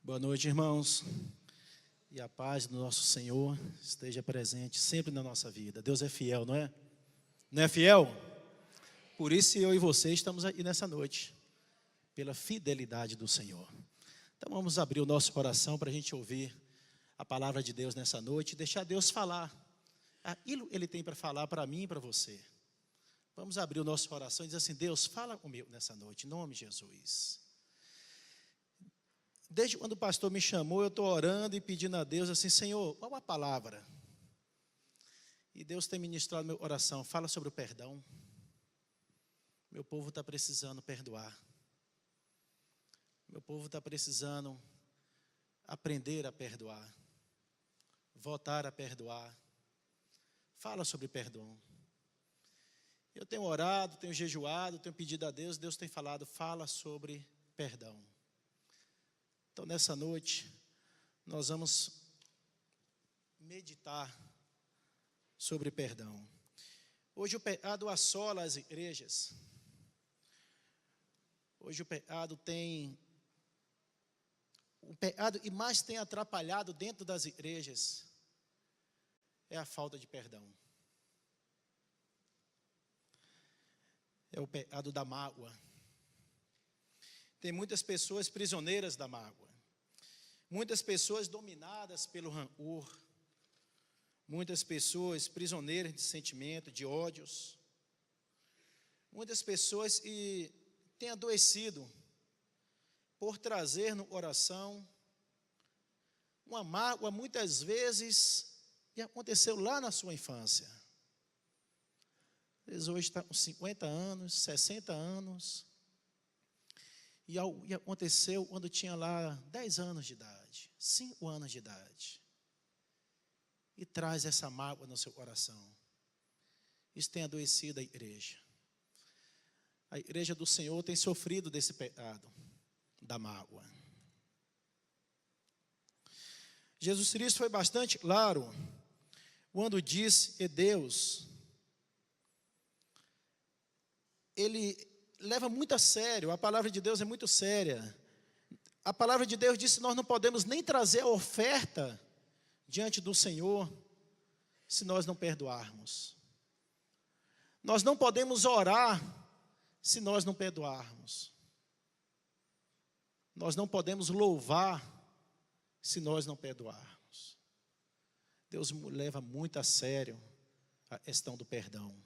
Boa noite, irmãos. E a paz do nosso Senhor esteja presente sempre na nossa vida. Deus é fiel, não é? Não é fiel? Por isso eu e você estamos aí nessa noite, pela fidelidade do Senhor. Então vamos abrir o nosso coração para a gente ouvir a palavra de Deus nessa noite e deixar Deus falar aquilo Ele tem para falar para mim e para você. Vamos abrir o nosso coração e dizer assim: Deus, fala comigo nessa noite, em nome de Jesus. Desde quando o pastor me chamou, eu estou orando e pedindo a Deus assim: Senhor, qual a palavra? E Deus tem ministrado meu coração, fala sobre o perdão. Meu povo está precisando perdoar. Meu povo está precisando aprender a perdoar, voltar a perdoar. Fala sobre perdão. Eu tenho orado, tenho jejuado, tenho pedido a Deus, Deus tem falado, fala sobre perdão. Então, nessa noite, nós vamos meditar sobre perdão. Hoje o pecado assola as igrejas. Hoje o pecado que mais tem atrapalhado dentro das igrejas é a falta de perdão. É o pecado da mágoa. Tem muitas pessoas prisioneiras da mágoa. Muitas pessoas dominadas pelo rancor. Muitas pessoas prisioneiras de sentimento, de ódios. Muitas pessoas que têm adoecido por trazer no coração uma mágoa, muitas vezes, que aconteceu lá na sua infância. Às vezes hoje está com 50 anos, 60 anos. E aconteceu quando tinha lá 10 anos de idade, 5 anos de idade. E traz essa mágoa no seu coração. Isso tem adoecido a igreja. A igreja do Senhor tem sofrido desse pecado, da mágoa. Jesus Cristo foi bastante claro quando disse que Deus, Ele leva muito a sério, a palavra de Deus é muito séria. A palavra de Deus diz que nós não podemos nem trazer a oferta diante do Senhor se nós não perdoarmos. Nós não podemos orar se nós não perdoarmos. Nós não podemos louvar se nós não perdoarmos. Deus leva muito a sério a questão do perdão.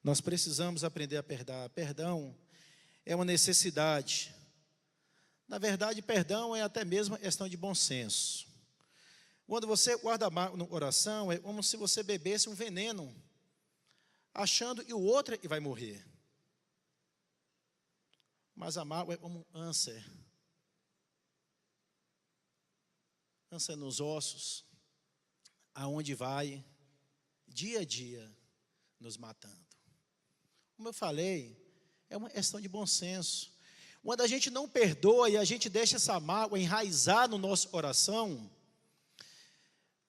Nós precisamos aprender a perdoar. Perdão é uma necessidade. Na verdade, perdão é até mesmo questão de bom senso. Quando você guarda mágoa no coração, é como se você bebesse um veneno, achando que o outro é que vai morrer. Mas a mágoa é como um câncer. Câncer nos ossos, aonde vai, dia a dia, nos matando. Como eu falei, é uma questão de bom senso. Quando a gente não perdoa e a gente deixa essa mágoa enraizar no nosso coração,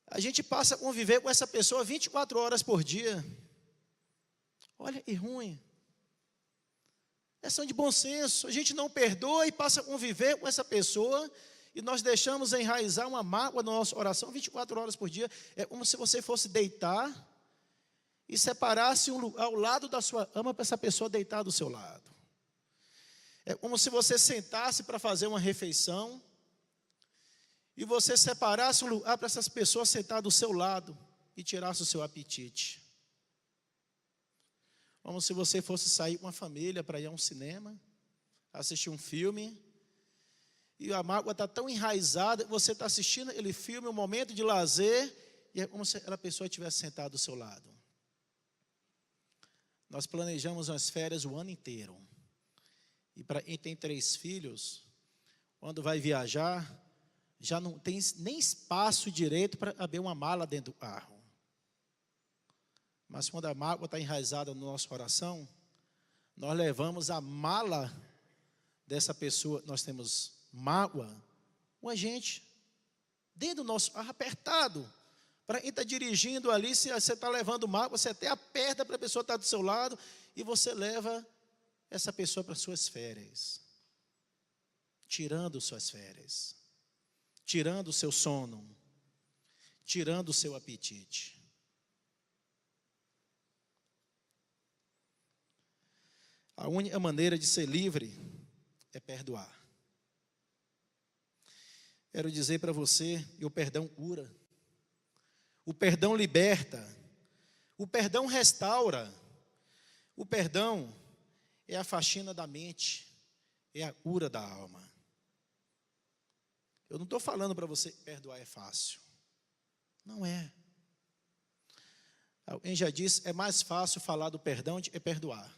a gente passa a conviver com essa pessoa 24 horas por dia. Olha, e ruim. É questão de bom senso. A gente não perdoa e passa a conviver com essa pessoa e nós deixamos enraizar uma mágoa no nosso coração 24 horas por dia. É como se você fosse deitar e separasse um lugar ao lado da sua cama para essa pessoa deitar do seu lado. É como se você sentasse para fazer uma refeição e você separasse um lugar para essas pessoas sentar do seu lado e tirasse o seu apetite. Como se você fosse sair com uma família para ir a um cinema, assistir um filme, e a mágoa está tão enraizada, você está assistindo aquele filme, um momento de lazer, e é como se aquela pessoa estivesse sentada do seu lado. Nós planejamos umas férias o ano inteiro. E para quem tem 3 filhos, quando vai viajar, já não tem nem espaço direito para caber uma mala dentro do carro. Mas quando a mágoa está enraizada no nosso coração, nós levamos a mala dessa pessoa, nós temos mágoa, com a gente, dentro do nosso carro apertado. Para quem está dirigindo ali, se você está levando mágoa, você até aperta para a pessoa estar do seu lado e você leva essa pessoa para suas férias, tirando suas férias. tirando o seu sono, tirando o seu apetite. A única maneira de ser livre é perdoar. Quero dizer para você, e o perdão cura, o perdão liberta, o perdão restaura, o perdão é a faxina da mente, é a cura da alma. Eu não estou falando para você que perdoar é fácil. Não é. Alguém já disse, é mais fácil falar do perdão do que perdoar.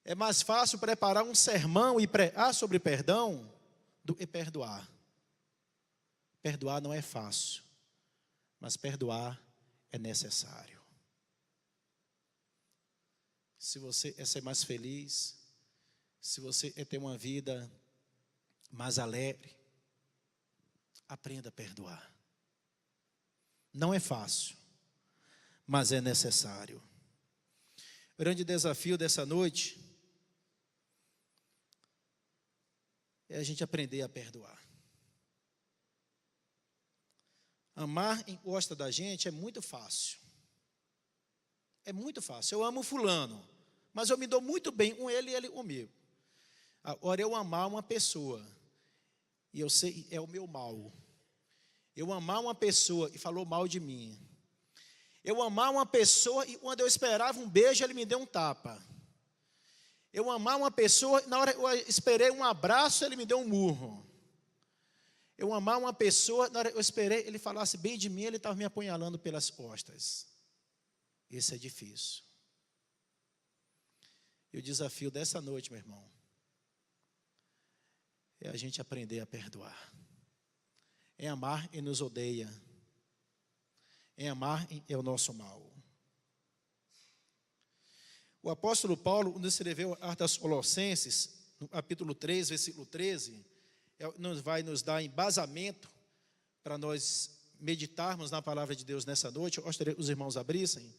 É mais fácil preparar um sermão e pregar sobre perdão do que perdoar. Perdoar não é fácil, mas perdoar é necessário. Se você quer ser mais feliz, se você quer ter uma vida mais alegre, aprenda a perdoar. Não é fácil, mas é necessário. O grande desafio dessa noite é a gente aprender a perdoar. Amar quem gosta da gente é muito fácil. É muito fácil. Eu amo fulano, mas eu me dou muito bem com ele e ele comigo. Agora, eu amar uma pessoa, e eu sei é o meu mal. Eu amar uma pessoa e falou mal de mim. Eu amar uma pessoa e quando eu esperava um beijo, ele me deu um tapa. Eu amar uma pessoa, na hora eu esperei um abraço, ele me deu um murro. Eu amar uma pessoa, na hora eu esperei ele falasse bem de mim, ele estava me apunhalando pelas costas. Esse é difícil. E o desafio dessa noite, meu irmão, é a gente aprender a perdoar. É amar quem nos odeia. É amar quem é o nosso mal. O apóstolo Paulo, quando escreveu a carta aos Colossenses, no capítulo 3, versículo 13, vai nos dar embasamento para nós meditarmos na palavra de Deus nessa noite. Eu gostaria que os irmãos abrissem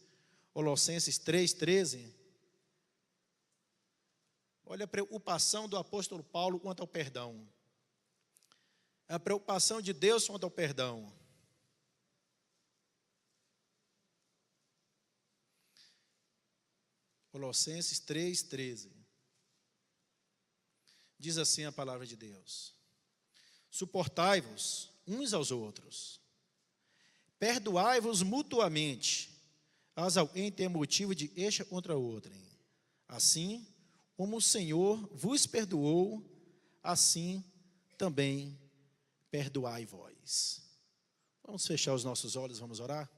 Colossenses 3, 13. Olha a preocupação do apóstolo Paulo quanto ao perdão. A preocupação de Deus quanto ao perdão. Colossenses 3, 13. Diz assim a palavra de Deus: suportai-vos uns aos outros, perdoai-vos mutuamente, caso alguém tenha motivo de queixa contra outrem. Assim, como o Senhor vos perdoou, assim também perdoai vós. Vamos fechar os nossos olhos, vamos orar?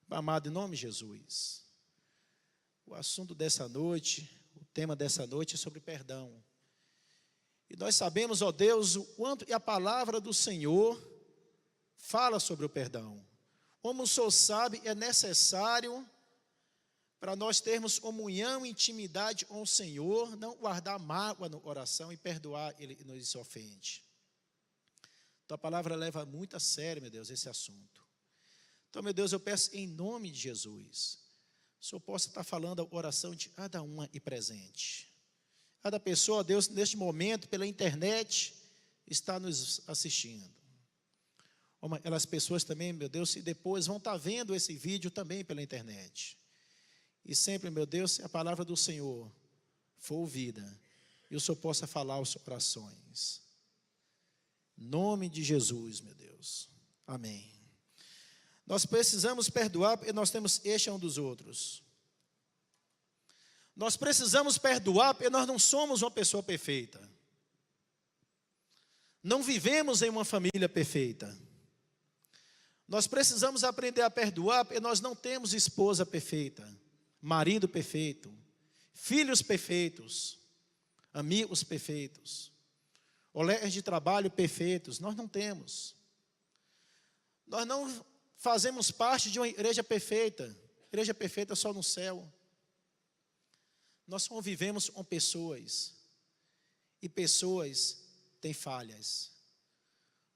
Amado, em nome de Jesus, o assunto dessa noite, o tema dessa noite é sobre perdão. E nós sabemos, ó Deus, o quanto a palavra do Senhor fala sobre o perdão. Como o Senhor sabe, é necessário para nós termos comunhão e intimidade com o Senhor, não guardar mágoa no coração e perdoar ele que nos ofende. Tua palavra leva muito a sério, meu Deus, esse assunto. Então, meu Deus, eu peço em nome de Jesus, o Senhor possa estar falando a oração de cada uma e presente. Cada pessoa, Deus, neste momento, pela internet, está nos assistindo. Aquelas pessoas também, meu Deus, e depois vão estar vendo esse vídeo também pela internet. E sempre, meu Deus, se a palavra do Senhor for ouvida, e o Senhor possa falar aos corações. Em nome de Jesus, meu Deus. Amém. Nós precisamos perdoar porque nós temos queixa um dos outros. Nós precisamos perdoar porque nós não somos uma pessoa perfeita. Não vivemos em uma família perfeita. Nós precisamos aprender a perdoar porque nós não temos esposa perfeita, marido perfeito, filhos perfeitos, amigos perfeitos, colegas de trabalho perfeitos. Nós não temos. Nós não fazemos parte de uma igreja perfeita. Igreja perfeita só no céu. Nós convivemos com pessoas, e pessoas têm falhas.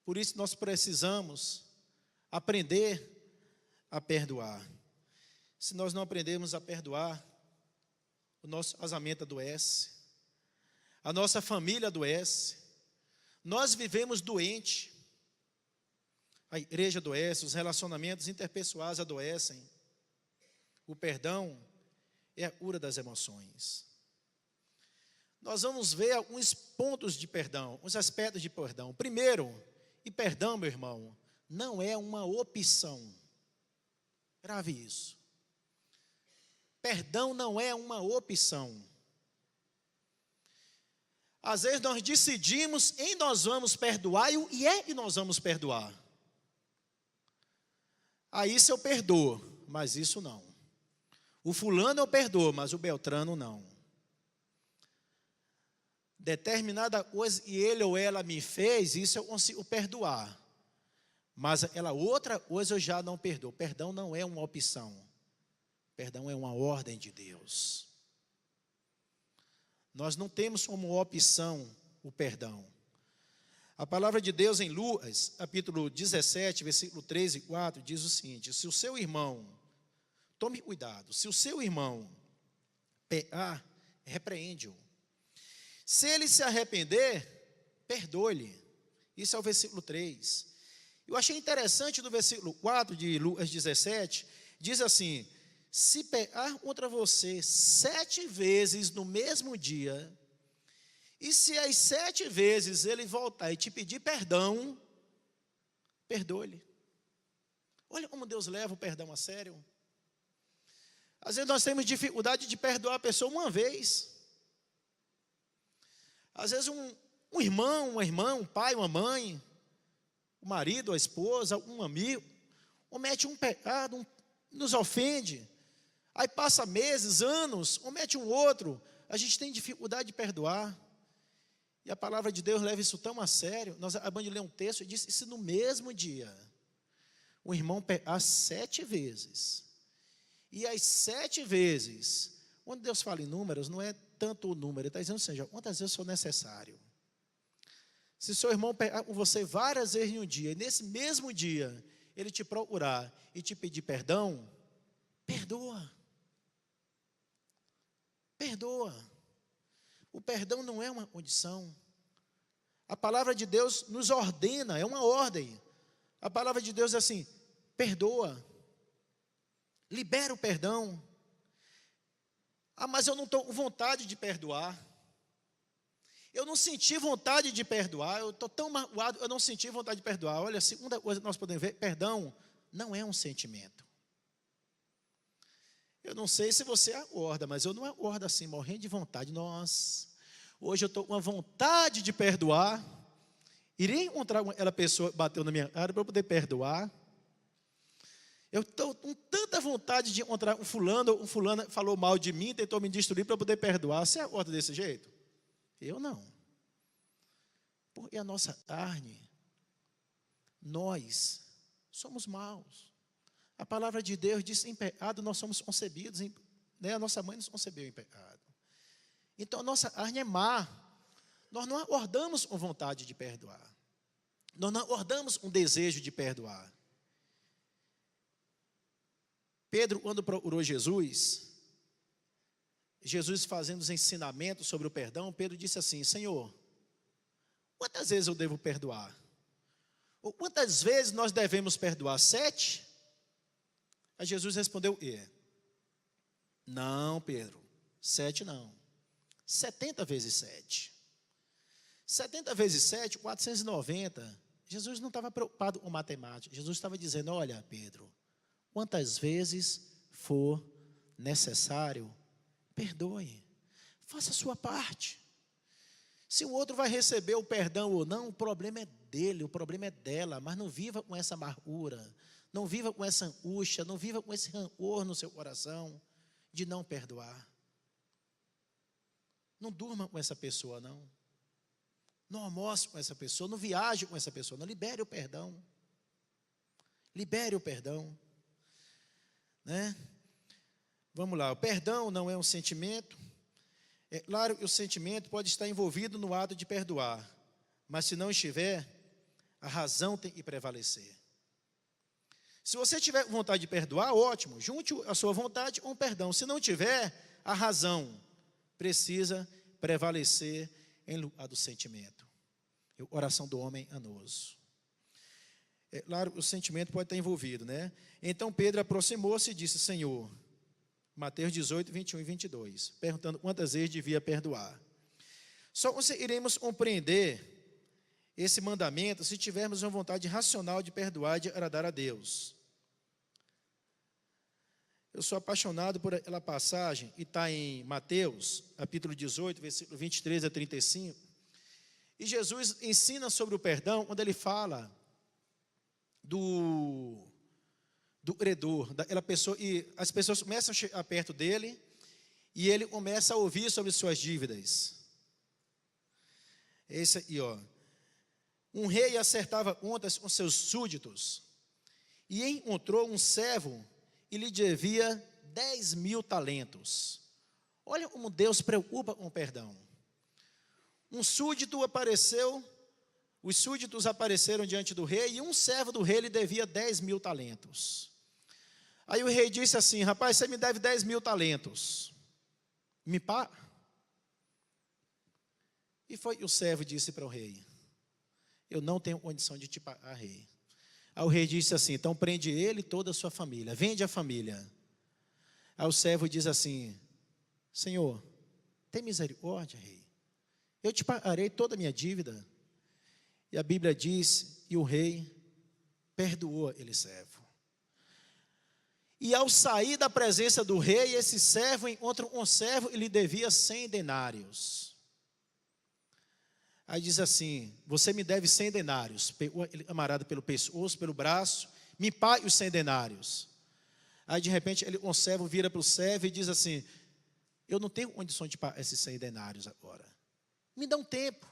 Por isso nós precisamos aprender a perdoar. Se nós não aprendermos a perdoar, o nosso casamento adoece, a nossa família adoece, Nós vivemos doente. A igreja adoece, os relacionamentos interpessoais adoecem. O perdão é a cura das emoções. Nós vamos ver alguns pontos de perdão, uns aspectos de perdão. Primeiro, e perdão, meu irmão, não é uma opção. Grave isso. Perdão não é uma opção. Às vezes nós decidimos em nós vamos perdoar e nós vamos perdoar. Aí isso eu perdoo, mas isso não. O fulano eu perdoo, mas o Beltrano não. Determinada coisa e ele ou ela me fez, isso eu consigo perdoar. Mas aquela outra coisa eu já não perdoo. Perdão não é uma opção. Perdão é uma ordem de Deus. Nós não temos como opção o perdão. A palavra de Deus em Lucas, capítulo 17, versículo 3 e 4, diz o seguinte: se o seu irmão, tome cuidado, se o seu irmão pecar, repreende-o. Se ele se arrepender, perdoe-lhe. Isso é o versículo 3. Eu achei interessante no versículo 4 de Lucas 17, diz assim: se pecar contra você 7 vezes no mesmo dia, e se as 7 vezes ele voltar e te pedir perdão, perdoe-lhe. Olha como Deus leva o perdão a sério. Às vezes nós temos dificuldade de perdoar a pessoa uma vez. Às vezes um irmão, uma irmã, um pai, uma mãe, o marido, a esposa, um amigo, comete um pecado, nos ofende. Aí passa meses, anos, comete um outro, a gente tem dificuldade de perdoar. E a palavra de Deus leva isso tão a sério. Nós acabamos de ler um texto e diz: e se no mesmo dia o irmão pecar 7 vezes, e as 7 vezes, quando Deus fala em números, não é tanto o número, Ele está dizendo, seja, quantas vezes for necessário. Se seu irmão pecar com você várias vezes em um dia, e nesse mesmo dia ele te procurar e te pedir perdão, perdoa. Perdoa. O perdão não é uma condição. A palavra de Deus nos ordena, é uma ordem. A palavra de Deus é assim: perdoa. Libera o perdão. Ah, mas eu não estou com vontade de perdoar. Eu não senti vontade de perdoar. Eu estou tão magoado, eu não senti vontade de perdoar. Olha, a segunda coisa que nós podemos ver: perdão não é um sentimento. Eu não sei se você acorda, mas eu não acordo assim, morrendo de vontade. Nossa, hoje eu estou com uma vontade de perdoar. Irei encontrar aquela pessoa que bateu na minha cara para eu poder perdoar. Eu estou com tanta vontade de encontrar um fulano falou mal de mim, tentou me destruir para eu poder perdoar. Você acorda desse jeito? Eu não. Porque a nossa carne, nós somos maus. A palavra de Deus diz: em pecado nós somos concebidos, a nossa mãe nos concebeu em pecado. Então a nossa carne é má. Nós não acordamos com vontade de perdoar. Nós não acordamos com desejo de perdoar. Pedro, quando procurou Jesus fazendo os ensinamentos sobre o perdão, Pedro disse assim: Senhor, quantas vezes eu devo perdoar? Ou quantas vezes nós devemos perdoar? 7? Aí Jesus respondeu: não, Pedro, 7 não. 70 vezes 7. 70 vezes 7, 490. Jesus não estava preocupado com matemática. Jesus estava dizendo: olha, Pedro, quantas vezes for necessário, perdoe. Faça a sua parte. Se o outro vai receber o perdão ou não, o problema é dele, o problema é dela. Mas não viva com essa amargura. Não viva com essa angústia, não viva com esse rancor no seu coração de não perdoar. Não durma com essa pessoa, não. Não almoce com essa pessoa, não viaje com essa pessoa, não. Libere o perdão. Libere o perdão. Né? Vamos lá, o perdão não é um sentimento. É claro que o sentimento pode estar envolvido no ato de perdoar, mas se não estiver, a razão tem que prevalecer. Se você tiver vontade de perdoar, ótimo, junte a sua vontade com o perdão. Se não tiver, a razão precisa prevalecer em lugar do sentimento. Oração do homem anoso. É claro, o sentimento pode estar envolvido, né? Então Pedro aproximou-se e disse: Senhor, Mateus 18, 21 e 22, perguntando quantas vezes devia perdoar. Só conseguiremos compreender esse mandamento se tivermos uma vontade racional de perdoar e de agradar a Deus. Eu sou apaixonado por aquela passagem, e está em Mateus, capítulo 18, versículo 23 a 35. E Jesus ensina sobre o perdão, quando ele fala do credor, daquela pessoa, e as pessoas começam a chegar perto dele, e ele começa a ouvir sobre suas dívidas. Esse aqui, ó. Um rei acertava contas com seus súditos, e encontrou um servo, e lhe devia 10.000 talentos. Olha como Deus preocupa com o perdão. Um súdito apareceu, os súditos apareceram diante do rei, e um servo do rei lhe devia 10.000 talentos. Aí o rei disse assim: rapaz, você me deve 10.000 talentos, me paga? E foi o servo disse para o rei: eu não tenho condição de te pagar, rei. Aí o rei disse assim: então prende ele e toda a sua família, vende a família. Aí o servo diz assim: Senhor, tem misericórdia, rei, eu te pagarei toda a minha dívida. E a Bíblia diz, e o rei perdoou aquele servo. E ao sair da presença do rei, esse servo encontra um servo e lhe devia 100 denários. Aí diz assim: você me deve 100 denários. Pegou aquele camarada pelo pescoço, pelo braço, me pague os 100 denários. Aí de repente o servo vira para o servo e diz assim: eu não tenho condições de pagar esses 100 denários agora. Me dá um tempo,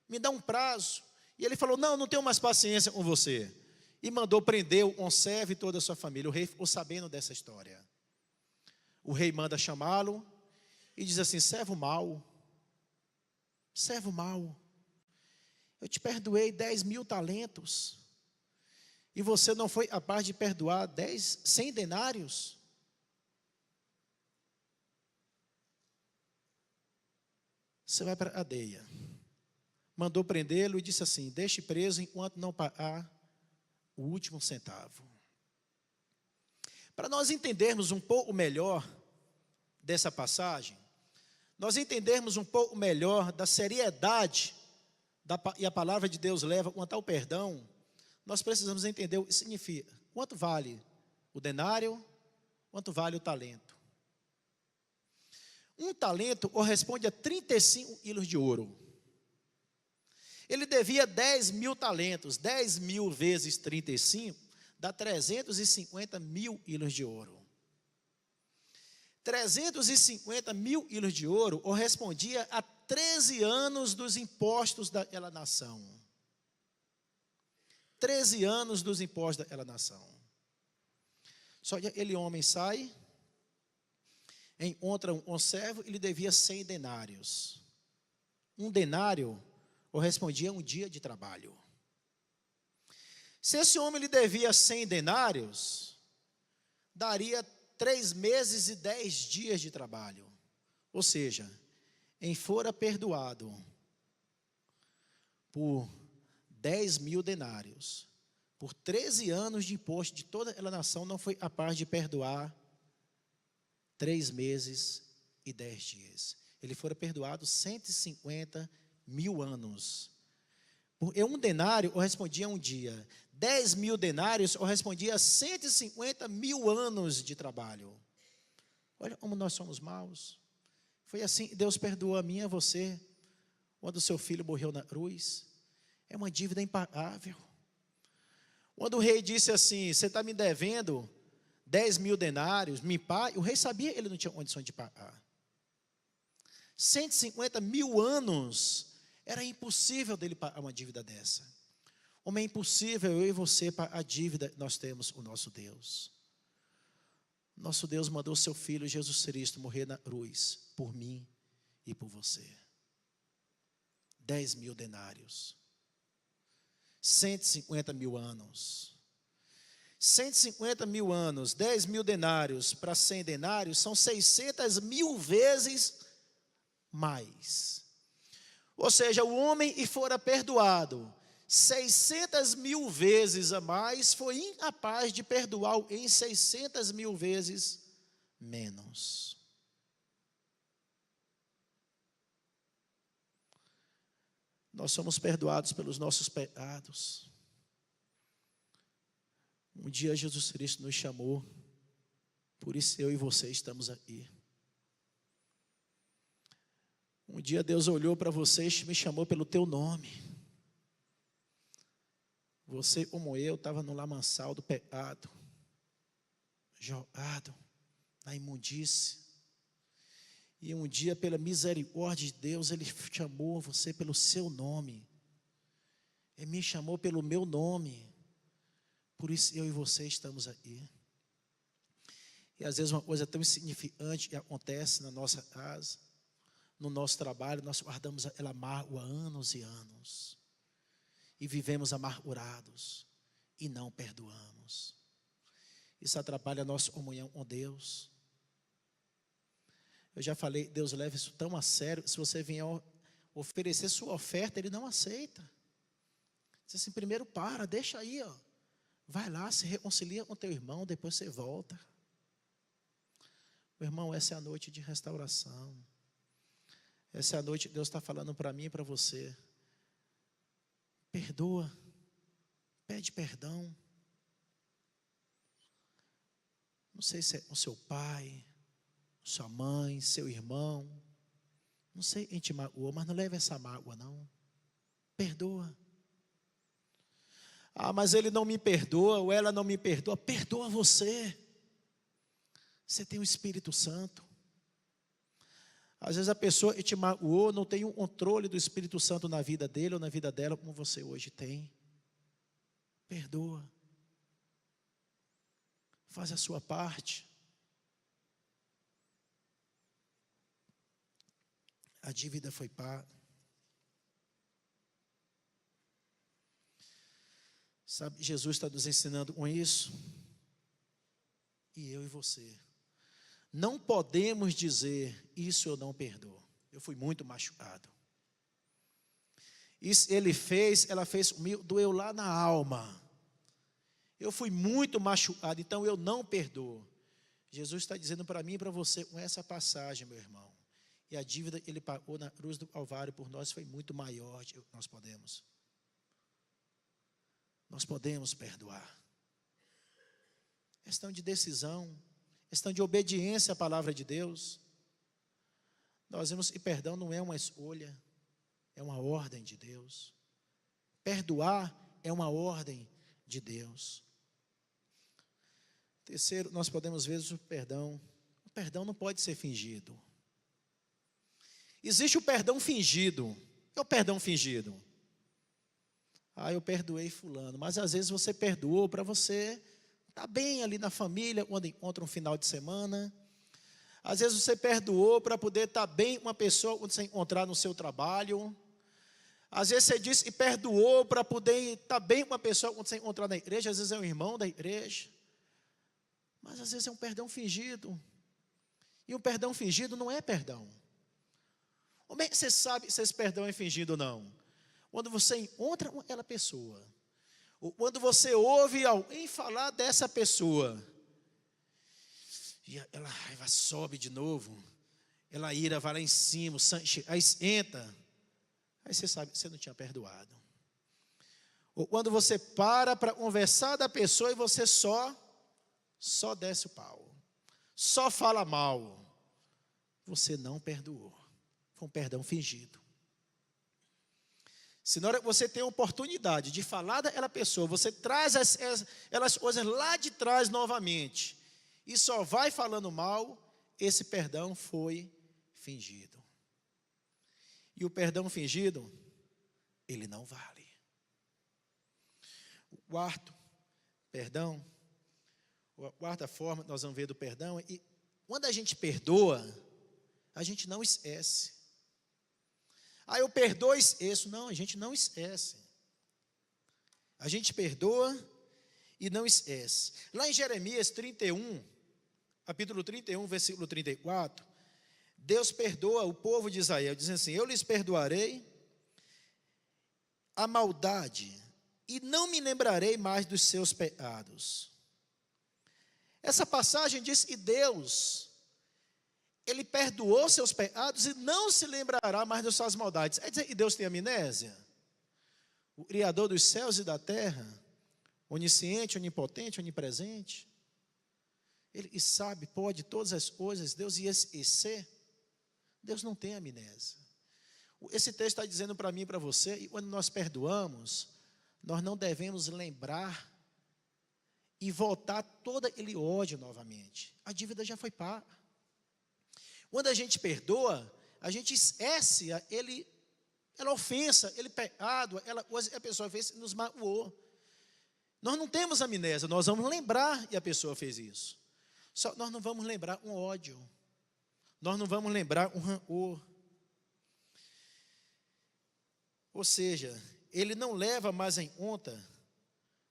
me dá um prazo. E ele falou: não tenho mais paciência com você. E mandou prender o servo e toda a sua família. O rei ficou sabendo dessa história. O rei manda chamá-lo e diz assim: servo mau, eu te perdoei 10.000 talentos, e você não foi capaz de perdoar 100 denários? Você vai para a cadeia. Mandou prendê-lo e disse assim: deixe preso enquanto não pagar o último centavo. Para nós entendermos um pouco melhor dessa passagem, nós entendermos um pouco melhor da seriedade e a palavra de Deus leva quanto ao perdão, nós precisamos entender o que significa. Quanto vale o denário? Quanto vale o talento? Um talento corresponde a 35 quilos de ouro. Ele devia 10.000 talentos. 10.000 vezes 35 dá 350.000 quilos de ouro. 350.000 quilos de ouro correspondia a 13 anos dos impostos daquela nação. 13 anos dos impostos daquela nação. Só que aquele homem sai, encontra um servo e lhe devia 100 denários. Um denário correspondia a um dia de trabalho. Se esse homem lhe devia 100 denários, daria 3 meses e 10 dias de trabalho. Ou seja, em fora perdoado por 10.000 denários, por 13 anos de imposto de toda aquela nação, não foi capaz de perdoar 3 meses e 10 dias. Ele fora perdoado 150.000 anos. Porque um denário correspondia a um dia. 10.000 denários correspondia a 150.000 anos de trabalho. Olha como nós somos maus. Foi assim que Deus perdoou a mim e a você, quando o seu filho morreu na cruz. É uma dívida impagável. Quando o rei disse assim: você está me devendo 10.000 denários, me pague, o rei sabia que ele não tinha condições de pagar. 150.000 anos, era impossível dele pagar uma dívida dessa. Como é impossível eu e você pagar a dívida que nós temos com o nosso Deus. Nosso Deus mandou seu Filho Jesus Cristo morrer na cruz, por mim e por você. 10.000 denários. 150.000 anos. 150.000 anos, 10.000 denários para 100 denários, são 600.000 vezes mais. Ou seja, o homem e fora perdoado 600.000 vezes a mais, foi incapaz de perdoar em 600.000 vezes menos. Nós somos perdoados pelos nossos pecados. Um dia Jesus Cristo nos chamou, por isso eu e você estamos aqui. Um dia Deus olhou para você e me chamou pelo teu nome. Você, como eu, estava no lamaçal do pecado, jogado na imundície. E um dia, pela misericórdia de Deus, Ele chamou você pelo seu nome. Ele me chamou pelo meu nome. Por isso eu e você estamos aqui. E às vezes uma coisa tão insignificante acontece na nossa casa, no nosso trabalho, nós guardamos ela mágoa anos e anos. E vivemos amargurados e não perdoamos. Isso atrapalha a nossa comunhão com Deus. Eu já falei, Deus leva isso tão a sério, se você vier oferecer sua oferta, Ele não aceita. Diz assim, primeiro deixa aí, ó. Vai lá, se reconcilia com teu irmão, depois você volta. Meu irmão, essa é a noite de restauração. Essa é a noite que Deus está falando para mim e para você. Perdoa, pede perdão. Não sei se é com seu pai, sua mãe, seu irmão. Não sei quem te magoou, mas não leve essa mágoa, não. Perdoa. Ah, mas ele não me perdoa, ou ela não me perdoa. Perdoa você. Você tem o Espírito Santo. Às vezes a pessoa que te magoou não tem um controle do Espírito Santo na vida dele ou na vida dela como você hoje tem. Perdoa. Faz a sua parte. A dívida foi paga. Sabe, Jesus está nos ensinando com isso. E eu e você. Não podemos dizer, isso eu não perdoo. Eu fui muito machucado. Isso ele fez, ela fez comigo, doeu lá na alma. Eu fui muito machucado, então eu não perdoo. Jesus está dizendo para mim e para você, com essa passagem, meu irmão. E a dívida que Ele pagou na cruz do Calvário por nós foi muito maior do que nós podemos. Nós podemos perdoar. Questão de decisão. Questão de obediência à palavra de Deus. Nós vemos que perdão não é uma escolha, é uma ordem de Deus. Perdoar é uma ordem de Deus. Terceiro, nós podemos ver o perdão. O perdão não pode ser fingido. Existe o perdão fingido. O que é o perdão fingido? Ah, eu perdoei fulano, mas às vezes você perdoou para você está bem ali na família, quando encontra um final de semana. Às vezes você perdoou para poder estar bem com uma pessoa quando você encontrar no seu trabalho. Às vezes você disse e perdoou para poder estar bem com uma pessoa quando você encontrar na igreja. Às vezes é um irmão da igreja. Mas às vezes é um perdão fingido. E um perdão fingido não é perdão. Como é que você sabe se esse perdão é fingido ou não? Quando você encontra aquela pessoa. Quando você ouve alguém falar dessa pessoa, e ela raiva sobe de novo, ela ira vai lá em cima, aí entra, aí você sabe que você não tinha perdoado. Ou quando você para conversar da pessoa e você só desce o pau, só fala mal, você não perdoou, foi um perdão fingido. Se na hora que você tem a oportunidade de falar daquela pessoa, você traz elas coisas lá de trás novamente, e só vai falando mal, esse perdão foi fingido. E o perdão fingido, ele não vale. O quarto, perdão, a quarta forma que nós vamos ver do perdão, e quando a gente perdoa, a gente não esquece. Ah, eu perdoo e esqueço. Não, a gente não esquece. A gente perdoa e não esquece. Lá em Jeremias 31, capítulo 31, versículo 34, Deus perdoa o povo de Israel, dizendo assim, eu lhes perdoarei a maldade, e não me lembrarei mais dos seus pecados. Essa passagem diz que Deus, Ele perdoou seus pecados e não se lembrará mais das suas maldades. É dizer que Deus tem amnésia? O Criador dos céus e da terra, onisciente, onipotente, onipresente, Ele sabe, pode todas as coisas, Deus ia esquecer? Deus não tem amnésia. Esse texto está dizendo para mim e para você, e quando nós perdoamos, nós não devemos lembrar e voltar todo aquele ódio novamente. A dívida já foi paga. Quando a gente perdoa, a gente esquece aquela ofensa, aquele pecado, aquela coisa que a pessoa fez e nos magoou. Nós não temos amnésia, nós vamos lembrar que a pessoa fez isso. Só nós não vamos lembrar um ódio. Nós não vamos lembrar um rancor. Ou seja, Ele não leva mais em conta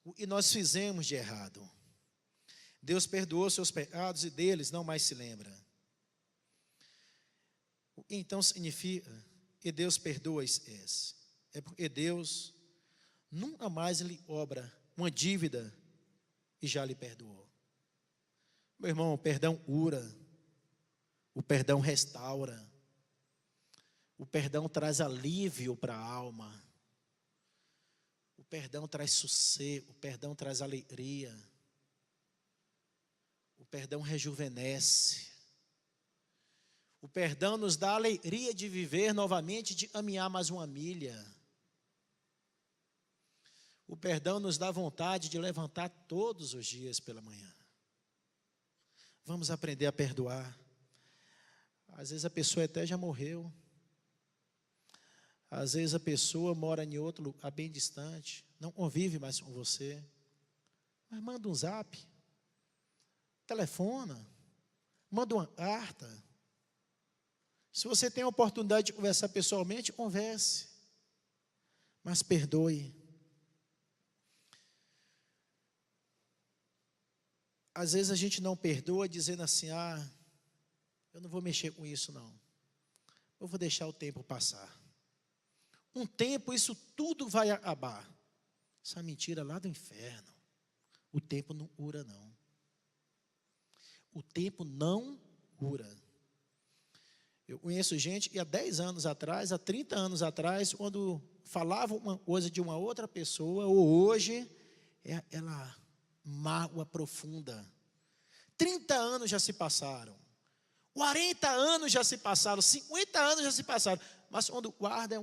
o que nós fizemos de errado. Deus perdoou seus pecados e deles não mais se lembra. O que então significa que Deus perdoa esse? É porque Deus nunca mais lhe cobra uma dívida e já lhe perdoou. Meu irmão, o perdão cura, o perdão restaura, o perdão traz alívio para a alma, o perdão traz sossego, o perdão traz alegria, o perdão rejuvenesce, o perdão nos dá a alegria de viver novamente, de caminhar mais uma milha. O perdão nos dá vontade de levantar todos os dias pela manhã. Vamos aprender a perdoar. Às vezes a pessoa até já morreu. Às vezes a pessoa mora em outro lugar bem distante, não convive mais com você. Mas manda um zap, telefona, manda uma carta. Se você tem a oportunidade de conversar pessoalmente, converse. Mas perdoe. Às vezes a gente não perdoa dizendo assim, eu não vou mexer com isso não. Eu vou deixar o tempo passar. Um tempo isso tudo vai acabar. Essa mentira lá do inferno. O tempo não cura não. O tempo não cura. Eu conheço gente que há 10 anos atrás, há 30 anos atrás, quando falava uma coisa de uma outra pessoa, ou hoje, ela mágoa profunda. 30 anos já se passaram. 40 anos já se passaram, 50 anos já se passaram. Mas quando guarda,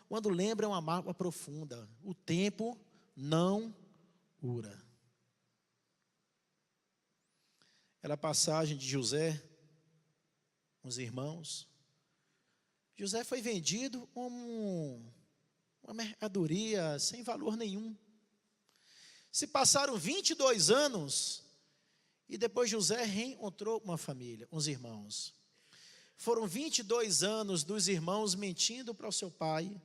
quando lembra, é uma mágoa profunda. O tempo não cura. Era a passagem de José, os irmãos. José foi vendido como uma mercadoria sem valor nenhum. Se passaram 22 anos, e depois José reencontrou uma família, uns irmãos. Foram 22 anos dos irmãos mentindo para o seu pai.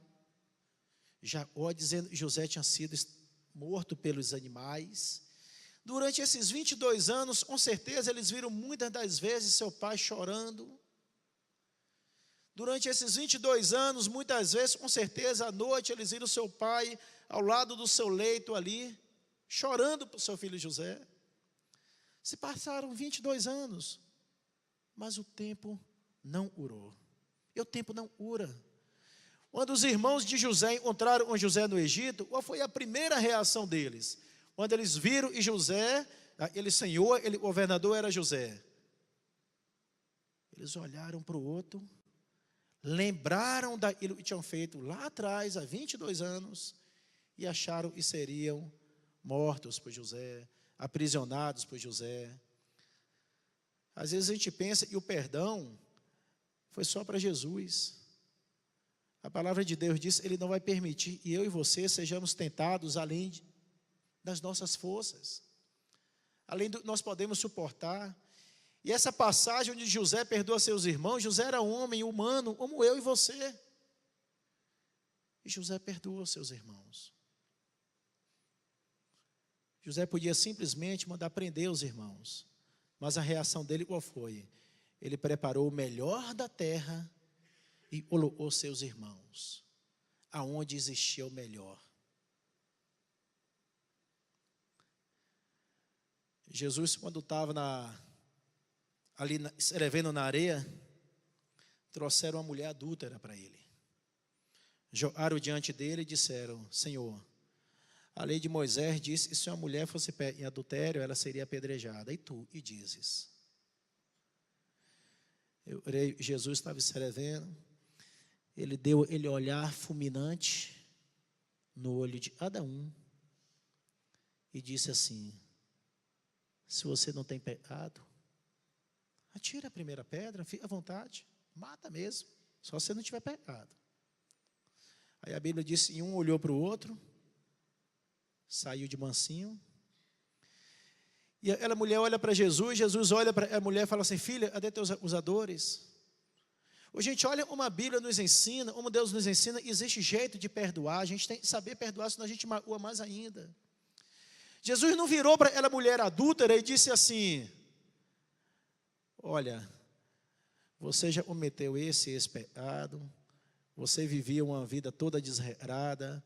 Jacó dizendo que José tinha sido morto pelos animais. Durante esses 22 anos, com certeza, eles viram muitas das vezes seu pai chorando. Durante esses 22 anos, muitas vezes, com certeza, à noite, eles viram seu pai ao lado do seu leito ali, chorando por seu filho José. Se passaram 22 anos, mas o tempo não curou. E o tempo não cura. Quando os irmãos de José encontraram com José no Egito, qual foi a primeira reação deles? Quando eles viram e José, aquele senhor, aquele governador era José. Eles olharam para o outro, lembraram daquilo que tinham feito lá atrás, há 22 anos, e acharam que seriam mortos por José, aprisionados por José. Às vezes a gente pensa que o perdão foi só para Jesus. A palavra de Deus diz que Ele não vai permitir que eu e você sejamos tentados além das nossas forças, além do que nós podemos suportar. E essa passagem onde José perdoa seus irmãos, José era um homem humano, como eu e você. E José perdoou seus irmãos. José podia simplesmente mandar prender os irmãos. Mas a reação dele qual foi? Ele preparou o melhor da terra e colocou seus irmãos aonde existia o melhor. Jesus, quando estava ali escrevendo na areia, trouxeram uma mulher adúltera para ele. Jogaram diante dele e disseram: Senhor, a lei de Moisés diz que se uma mulher fosse em adultério, ela seria apedrejada. E tu, e dizes? Jesus estava escrevendo, ele deu ele olhar fulminante no olho de cada um e disse assim: se você não tem pecado, atira a primeira pedra, fica à vontade, mata mesmo, só se você não tiver pecado. Aí a Bíblia diz, e um olhou para o outro, saiu de mansinho, e aquela mulher olha para Jesus, Jesus olha para a mulher e fala assim: filha, cadê teus acusadores? Gente, olha como a Bíblia nos ensina, como Deus nos ensina, existe jeito de perdoar, a gente tem que saber perdoar, senão a gente magoa mais ainda. Jesus não virou para aquela mulher adúltera e disse assim: olha, você já cometeu esse pecado, você vivia uma vida toda desregrada,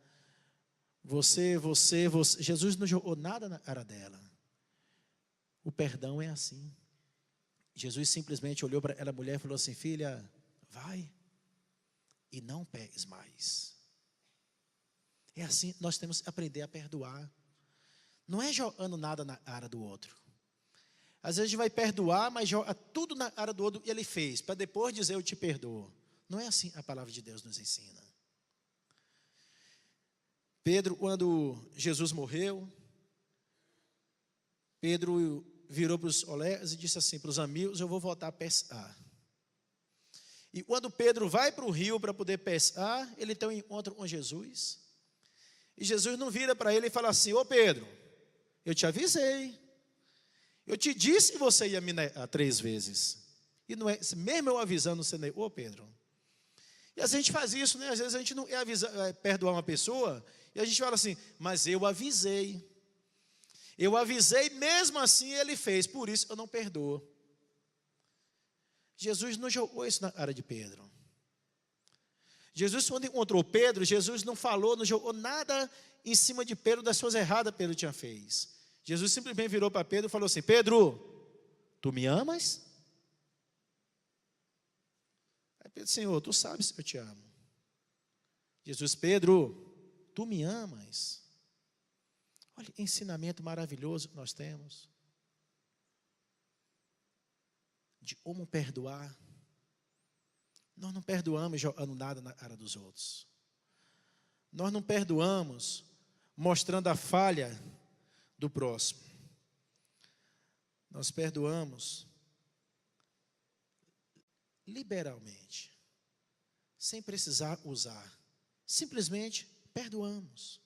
Jesus não jogou nada na cara dela. O perdão é assim. Jesus simplesmente olhou para aquela mulher e falou assim: filha, vai e não peques mais. É assim, nós temos que aprender a perdoar. Não é jogando nada na cara do outro. Às vezes a gente vai perdoar, mas joga tudo na cara do outro e ele fez, para depois dizer eu te perdoo. Não é assim a palavra de Deus nos ensina. Pedro, quando Jesus morreu, Pedro virou para os colegas e disse assim para os amigos: eu vou voltar a pescar. E quando Pedro vai para o rio para poder pescar, ele tem um encontro com Jesus. E Jesus não vira para ele e fala assim: ô Pedro, eu te avisei, eu te disse que você ia me negar 3 vezes. E não é, mesmo eu avisando, você negou, Pedro? E a gente faz isso, né? Às vezes a gente não quer perdoar uma pessoa, e a gente fala assim: mas eu avisei. Eu avisei, mesmo assim ele fez, por isso eu não perdoo. Jesus não jogou isso na cara de Pedro. Jesus, quando encontrou Pedro, Jesus não falou, não jogou nada em cima de Pedro das coisas erradas que Pedro tinha feito. Jesus simplesmente virou para Pedro e falou assim: Pedro, tu me amas? Aí Pedro: Senhor, tu sabes que eu te amo. Jesus: Pedro, tu me amas? Olha que ensinamento maravilhoso que nós temos. De como perdoar. Nós não perdoamos jogando nada na cara dos outros. Nós não perdoamos mostrando a falha do próximo. Nós perdoamos liberalmente, sem precisar usar. Simplesmente perdoamos.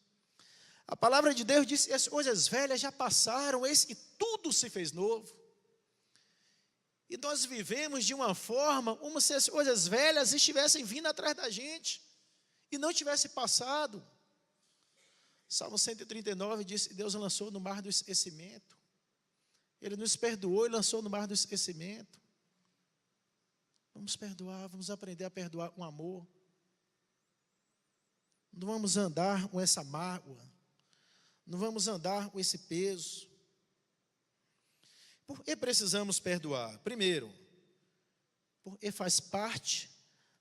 A palavra de Deus diz que as coisas velhas já passaram, eis que tudo se fez novo. E nós vivemos de uma forma como se as coisas velhas estivessem vindo atrás da gente e não tivesse passado. Salmo 139 diz que Deus lançou no mar do esquecimento. Ele nos perdoou e lançou no mar do esquecimento. Vamos perdoar, vamos aprender a perdoar com amor. Não vamos andar com essa mágoa. Não vamos andar com esse peso. Por que precisamos perdoar? Primeiro, porque faz parte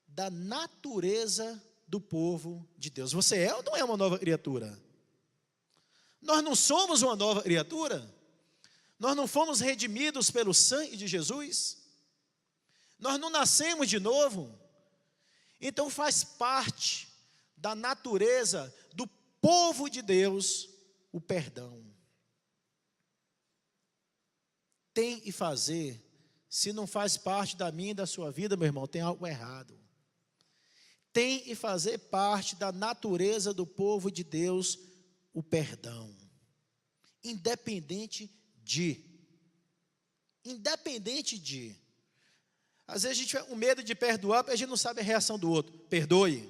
da natureza do povo de Deus. Você é ou não é uma nova criatura? Nós não somos uma nova criatura? Nós não fomos redimidos pelo sangue de Jesus? Nós não nascemos de novo? Então faz parte da natureza do povo de Deus o perdão. Tem que fazer. Se não faz parte da minha e da sua vida, meu irmão, tem algo errado. Tem que fazer parte da natureza do povo de Deus o perdão. Independente de. Às vezes a gente fica com medo de perdoar, porque a gente não sabe a reação do outro. Perdoe.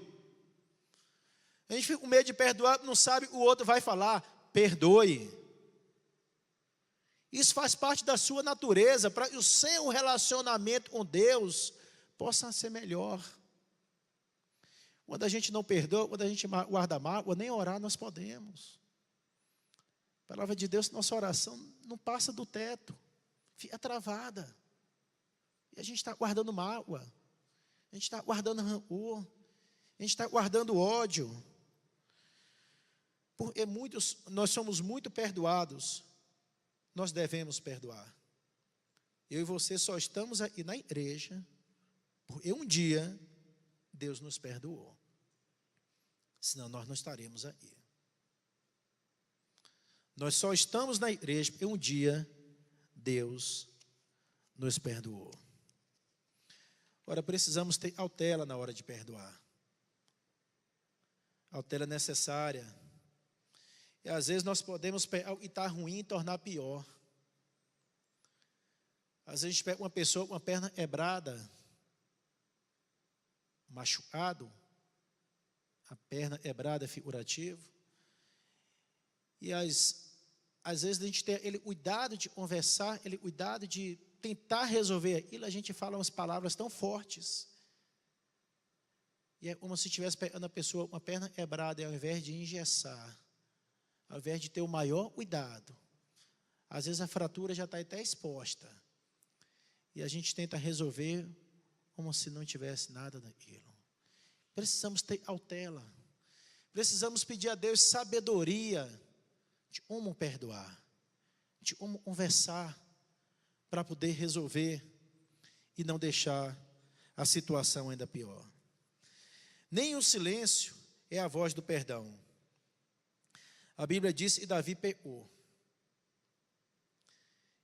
A gente fica com medo de perdoar, porque não sabe o que o outro vai falar. Perdoe. Isso faz parte da sua natureza, para que o seu relacionamento com Deus possa ser melhor. Quando a gente não perdoa, quando a gente guarda mágoa, nem orar nós podemos. A palavra de Deus, nossa oração não passa do teto, fica travada. E a gente está guardando mágoa, a gente está guardando rancor, a gente está guardando ódio. Porque nós somos muito perdoados, nós devemos perdoar. Eu e você só estamos aqui na igreja, porque um dia Deus nos perdoou. Senão nós não estaremos aqui. Nós só estamos na igreja porque um dia Deus nos perdoou. Agora precisamos ter cautela na hora de perdoar. Cautela necessária. E às vezes nós podemos pegar o que está ruim e tornar pior. Às vezes a gente pega uma pessoa com uma perna quebrada, machucado, a perna quebrada é figurativo. E às vezes a gente tem ele cuidado de conversar, ele cuidado de tentar resolver aquilo, a gente fala umas palavras tão fortes. E é como se estivesse pegando a pessoa com a perna quebrada, e ao invés de engessar, ao invés de ter o maior cuidado, às vezes a fratura já está até exposta. E a gente tenta resolver como se não tivesse nada daquilo. Precisamos ter cautela. Precisamos pedir a Deus sabedoria de como perdoar, de como conversar, para poder resolver e não deixar a situação ainda pior. Nem o silêncio é a voz do perdão. A Bíblia diz, e Davi pecou.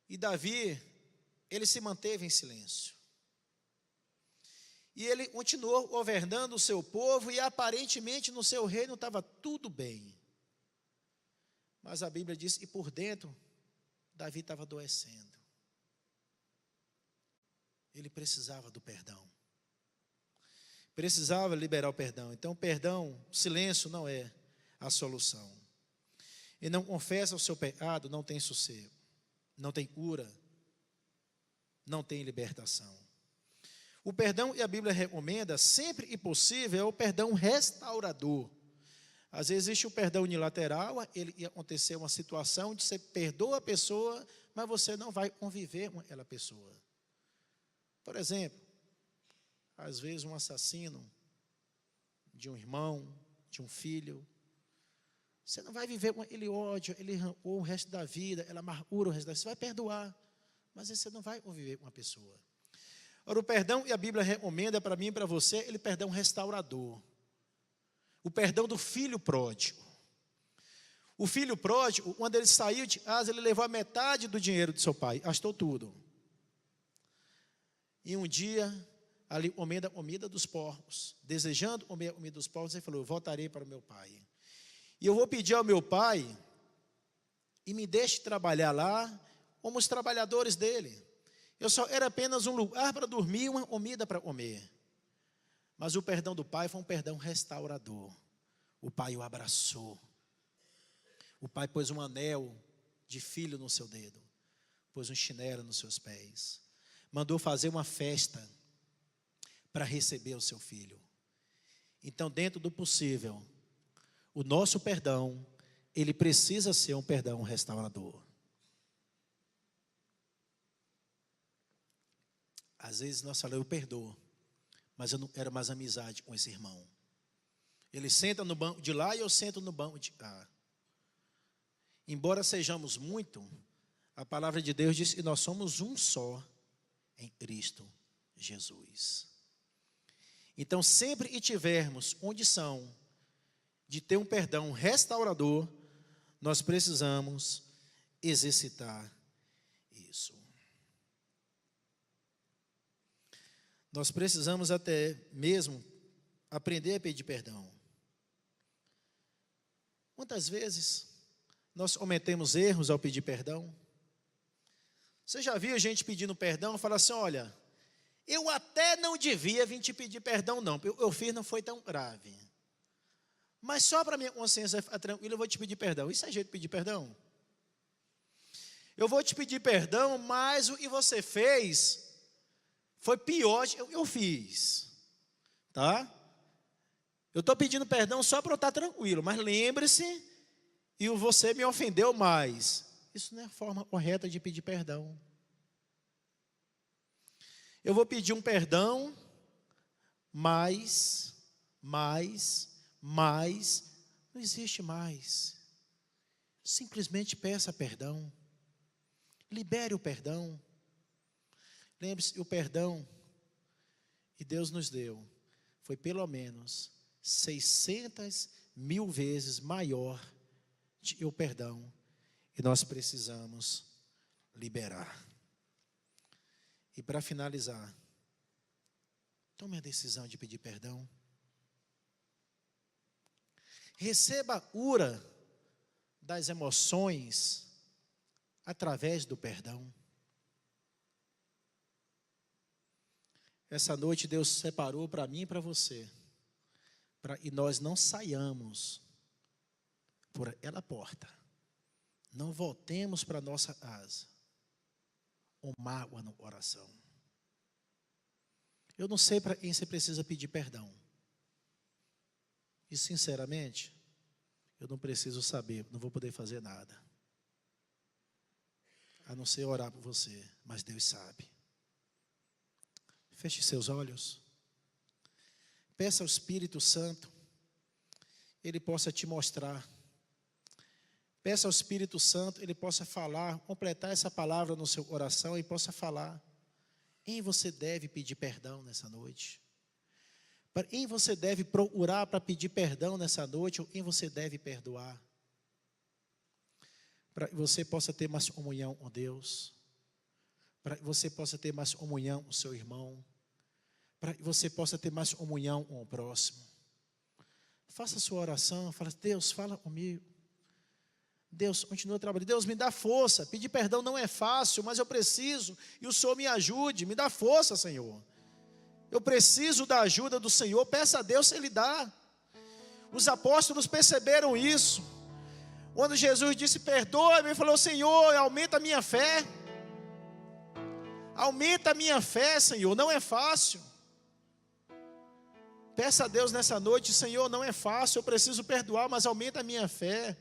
E Davi, ele se manteve em silêncio. E ele continuou governando o seu povo, e aparentemente no seu reino estava tudo bem. Mas a Bíblia diz, e por dentro, Davi estava adoecendo. Ele precisava do perdão. Precisava liberar o perdão. Então, o perdão, o silêncio não é a solução. E não confessa o seu pecado, não tem sossego, não tem cura, não tem libertação. O perdão, e a Bíblia recomenda, sempre e possível, é o perdão restaurador. Às vezes existe o perdão unilateral, ele acontecer uma situação onde você perdoa a pessoa, mas você não vai conviver com aquela pessoa. Por exemplo, às vezes um assassino de um irmão, de um filho, você não vai viver com aquele ódio, ele rancor o resto da vida, aquela amargura o resto da vida, você vai perdoar, mas você não vai conviver com uma pessoa. Ora, o perdão, e a Bíblia recomenda para mim e para você, ele perdão restaurador. O perdão do filho pródigo. O filho pródigo, quando ele saiu de casa, ele levou a metade do dinheiro do seu pai, gastou tudo. E um dia, ali comendo a comida dos porcos, desejando comer a comida dos porcos, ele falou, eu voltarei para o meu pai. E eu vou pedir ao meu pai, e me deixe trabalhar lá, como os trabalhadores dele. Eu só era apenas um lugar para dormir, uma comida para comer. Mas o perdão do pai foi um perdão restaurador. O pai o abraçou. O pai pôs um anel de filho no seu dedo. Pôs um chinelo nos seus pés. Mandou fazer uma festa para receber o seu filho. Então, dentro do possível, o nosso perdão, ele precisa ser um perdão restaurador. Às vezes nós falamos, eu perdoo, mas eu não quero mais amizade com esse irmão. Ele senta no banco de lá e eu sento no banco de cá. Embora sejamos muito, a palavra de Deus diz que nós somos um só em Cristo Jesus. Então, sempre que tivermos condição de ter um perdão restaurador, nós precisamos exercitar isso. Nós precisamos até mesmo aprender a pedir perdão. Quantas vezes nós cometemos erros ao pedir perdão? Você já viu gente pedindo perdão e fala assim, olha, eu até não devia vir te pedir perdão não, eu fiz não foi tão grave. Mas só para minha consciência ficar tranquila, eu vou te pedir perdão. Isso é jeito de pedir perdão? Eu vou te pedir perdão, mas o que você fez foi pior do que eu fiz, tá? Eu estou pedindo perdão só para eu estar tranquilo, mas lembre-se e você me ofendeu mais. Isso não é a forma correta de pedir perdão. Eu vou pedir um perdão, mais, não existe mais. Simplesmente peça perdão. Libere o perdão. Lembre-se, o perdão que Deus nos deu foi pelo menos 600.000 vezes maior que o perdão que nós precisamos liberar. E para finalizar, tome a decisão de pedir perdão. Receba a cura das emoções através do perdão. Essa noite Deus separou para mim e para você, e nós não saiamos por aquela porta, não voltemos para a nossa casa, ou mágoa no coração. Eu não sei para quem você precisa pedir perdão, e sinceramente, eu não preciso saber, não vou poder fazer nada, a não ser orar por você, mas Deus sabe. Feche seus olhos. Peça ao Espírito Santo, Ele possa te mostrar. Peça ao Espírito Santo, Ele possa falar, completar essa palavra no seu coração e possa falar. Quem você deve pedir perdão nessa noite? Para quem você deve procurar para pedir perdão nessa noite, ou quem você deve perdoar? Para que você possa ter mais comunhão com Deus, para que você possa ter mais comunhão com o seu irmão, para que você possa ter mais comunhão com o próximo. Faça a sua oração, fala: Deus, fala comigo. Deus, continua trabalhando. Deus, me dá força. Pedir perdão não é fácil, mas eu preciso, e o Senhor me ajude. Me dá força, Senhor. Eu preciso da ajuda do Senhor. Peça a Deus, Ele dá. Os apóstolos perceberam isso. Quando Jesus disse: perdoa-me, Ele falou: Senhor, aumenta a minha fé. Aumenta a minha fé, Senhor. Não é fácil. Peça a Deus nessa noite: Senhor, não é fácil, eu preciso perdoar, mas aumenta a minha fé.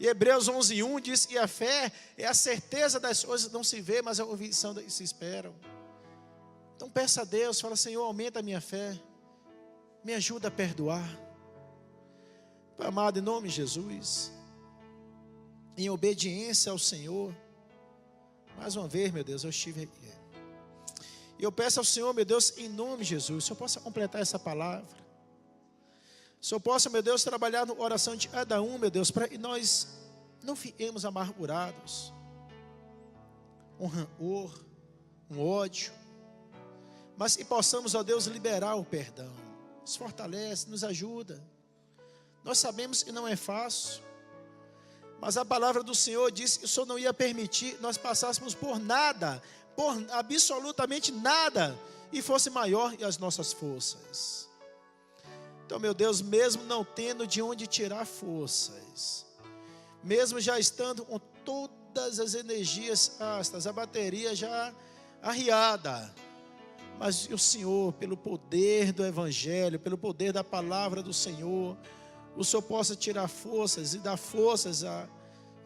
E Hebreus 11:1 diz que a fé é a certeza das coisas que não se vê, mas a convicção das que se esperam. Então peça a Deus, fala: Senhor, aumenta a minha fé, me ajuda a perdoar. Pai amado, em nome de Jesus, em obediência ao Senhor, mais uma vez, meu Deus, eu estive aqui. E eu peço ao Senhor, meu Deus, em nome de Jesus, o Senhor possa completar essa palavra. O Senhor possa, meu Deus, trabalhar no coração de cada um, meu Deus, para que nós não fiquemos amargurados, um rancor, um ódio, mas que possamos, ó Deus, liberar o perdão. Nos fortalece, nos ajuda. Nós sabemos que não é fácil, mas a palavra do Senhor disse que o Senhor não ia permitir nós passássemos por nada, por absolutamente nada, e fosse maior que as nossas forças. Então, meu Deus, mesmo não tendo de onde tirar forças, mesmo já estando com todas as energias gastas, a bateria já arriada, mas o Senhor, pelo poder do Evangelho, pelo poder da palavra do Senhor, o Senhor possa tirar forças e dar forças a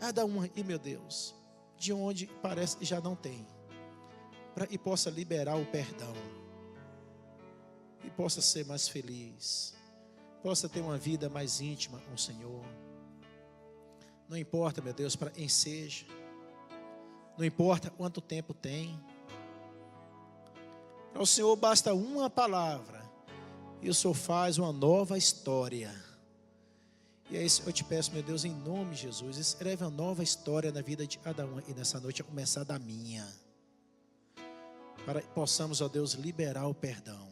cada um aí, meu Deus, de onde parece que já não tem, e possa liberar o perdão, e possa ser mais feliz, possa ter uma vida mais íntima com o Senhor. Não importa, meu Deus, para quem seja, não importa quanto tempo tem, para o Senhor basta uma palavra, e o Senhor faz uma nova história. E é isso que eu te peço, meu Deus, em nome de Jesus, escreve uma nova história na vida de cada um, e nessa noite a começar da minha, para que possamos, ó Deus, liberar o perdão,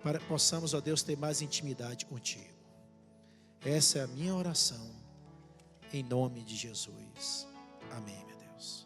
para que possamos, ó Deus, ter mais intimidade contigo. Essa é a minha oração, em nome de Jesus. Amém, meu Deus.